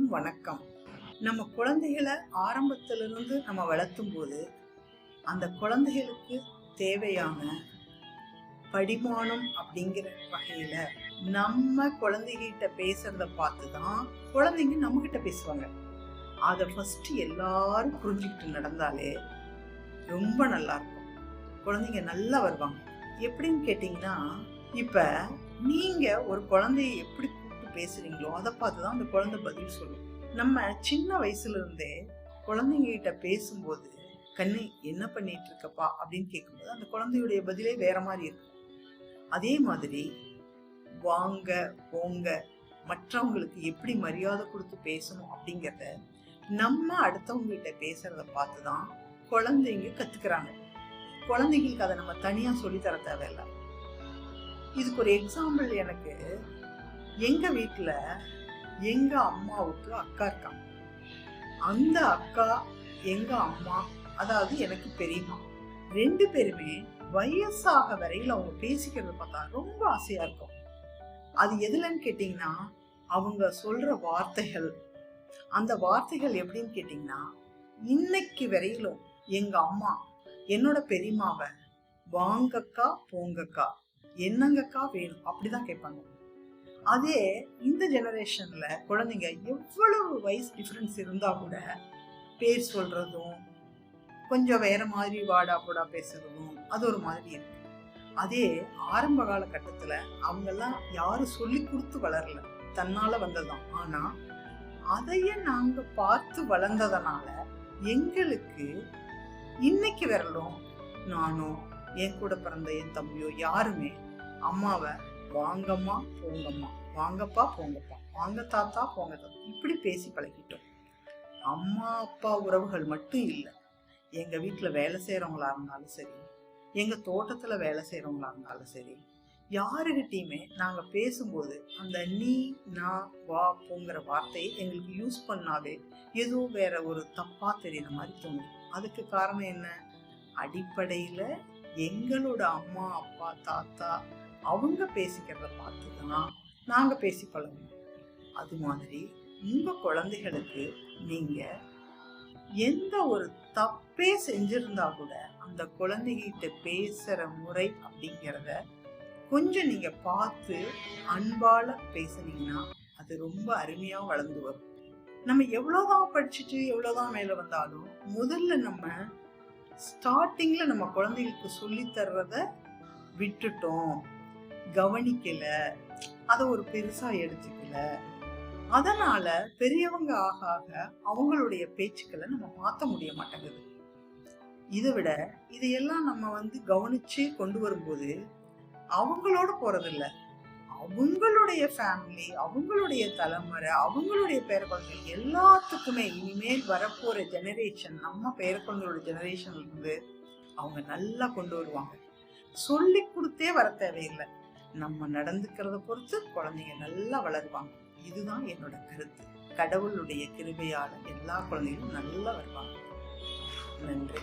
அனைவருக்கும் வணக்கம். நம்ம குழந்தைகளை ஆரம்பத்திலிருந்து நம்ம வளர்த்தும் போது அந்த குழந்தைகளுக்கு தேவையான படிமானம் அப்படிங்கிற வகையில நம்ம குழந்தைகிட்ட பேசுறத பார்த்துதான் குழந்தைங்க நம்ம கிட்ட பேசுவாங்க. அதை ஃபர்ஸ்ட் எல்லாரும் புரிஞ்சுக்கிட்டு நடந்தாலே ரொம்ப நல்லா இருக்கும். குழந்தைங்க நல்லா வருவாங்க. எப்படின்னு கேட்டீங்கன்னா, இப்ப நீங்க ஒரு குழந்தைய எப்படி கூப்பிட்டு பேசுறீங்களோ அதை பார்த்துதான் அந்த குழந்தை பதில் சொல்லும். நம்ம சின்ன வயசுல இருந்தே குழந்தைங்க கிட்ட பேசும்போது, கண்ணு என்ன பண்ணிட்டு இருக்கப்பா அப்படின்னு கேட்கும்போது அந்த குழந்தையுடைய பதிலே வேற மாதிரி இருக்கும். அதே மாதிரி வாங்க போங்க மற்றவங்களுக்கு எப்படி மரியாதை கொடுத்து பேசணும் அப்படிங்கிறத நம்ம அடுத்தவங்க கிட்ட பேசுறத பார்த்துதான் குழந்தைங்க கத்துக்கிறாங்க. குழந்தைங்களுக்கு அதை நம்ம தனியா சொல்லி தர தேவையில்லை. இதுக்கு ஒரு எக்ஸாம்பிள், எனக்கு எங்க வீட்டுல எங்க அம்மாவுக்கு அக்கா இருக்காங்க. அந்த அக்கா எங்க அம்மா, அதாவது எனக்கு பெரியம்மா, ரெண்டு பேருமே வயசாக வரையில் அவங்க பேசிக்கிறத பார்த்தா ரொம்ப ஆசையா இருக்கும். அது எதுலன்னு கேட்டீங்கன்னா, அவங்க சொல்ற வார்த்தைகள். அந்த வார்த்தைகள் எப்படின்னு கேட்டீங்கன்னா, இன்னைக்கு வரையிலும் எங்க அம்மா என்னோட பெரியம்மாவை வாங்கக்கா போங்கக்கா என்னங்கக்கா வேணும் அப்படிதான் கேட்பாங்க. அதே இந்த ஜெனரேஷன்ல குழந்தைங்க எவ்வளவு வயசு டிஃபரன்ஸ் இருந்தா கூட பேர் சொல்றதும் கொஞ்சம் வேற மாதிரி வாடா போடா பேசுறதும் அது ஒரு மாதிரி இருக்கு. அதே ஆரம்ப காலகட்டத்துல அவங்கெல்லாம் யாரும் சொல்லி கொடுத்து வளரல, தன்னால வந்ததுதான். ஆனா அதையே நாங்க பார்த்து வளர்ந்ததுனால எங்களுக்கு இன்னைக்கு வரலும் நானும் என் கூட பிறந்த என் தம்பியோ யாருமே அம்மாவை வாங்கம்மா போங்கம்மா, வாங்கப்பா போங்கப்பா, வாங்க தாத்தா போங்க தாத்தா இப்படி பேசி பழகிட்டோம். அம்மா அப்பா உறவுகள் மட்டும் இல்லை, எங்க வீட்டுல வேலை செய்யறவங்களா இருந்தாலும் சரி, எங்க தோட்டத்துல வேலை செய்யறவங்களா இருந்தாலும் சரி, யாருகிட்டையுமே நாங்க பேசும்போது அந்த நீ நான் வா போங்கிற வார்த்தையை எங்களுக்கு யூஸ் பண்ணாவே ஏதோ வேற ஒரு தப்பா தெரியற மாதிரி தோணுது. அதுக்கு காரணம் என்ன? அடிப்படையில எங்களோட அம்மா அப்பா தாத்தா அவங்க பேசிக்கிறத பார்த்துதான் நாங்க பேசி பழகணும். அது மாதிரி உங்க குழந்தைகளுக்கு நீங்க எந்த ஒரு தப்பே செஞ்சிருந்தா கூட அந்த குழந்தைகிட்ட பேசுற முறை அப்படிங்கிறத கொஞ்சம் நீங்க பார்த்து அன்பால பேசுனீங்கன்னா அது ரொம்ப அருமையா வளர்ந்து வரும். நம்ம எவ்வளவுதான் படிச்சுட்டு எவ்வளவுதான் மேல வந்தாலும் முதல்ல நம்ம ஸ்டார்டிங்ல நம்ம குழந்தைகளுக்கு சொல்லி தர்றத விட்டுட்டோம், கவனிக்கல, அதை ஒரு பெருசா எடுத்துக்கல. அதனால பெரியவங்க ஆக ஆக அவங்களுடைய பேச்சுக்களை நம்ம மாத்த முடிய மாட்டேங்குது. இதை விட இதையெல்லாம் நம்ம கவனிச்சு கொண்டு வரும்போது அவங்களோட போறதில்ல, அவங்களுடைய ஃபேமிலி, அவங்களுடைய தலைமுறை, அவங்களுடைய பேரக்குழந்தைகள் எல்லாத்துக்குமே இனிமேல் வரப்போற ஜெனரேஷன், நம்ம பேரக்குழந்தையோட ஜெனரேஷன்ல இருந்து அவங்க நல்லா கொண்டு வருவாங்க. சொல்லி கொடுத்தே வர தேவையில்லை, நம்ம நடந்துக்கிறத பொறுத்து குழந்தைங்க நல்லா வளருவாங்க. இதுதான் என்னோட கருத்து. கடவுளுடைய கிருபையால எல்லா குழந்தைகளும் நல்லா வருவாங்க. நன்றி.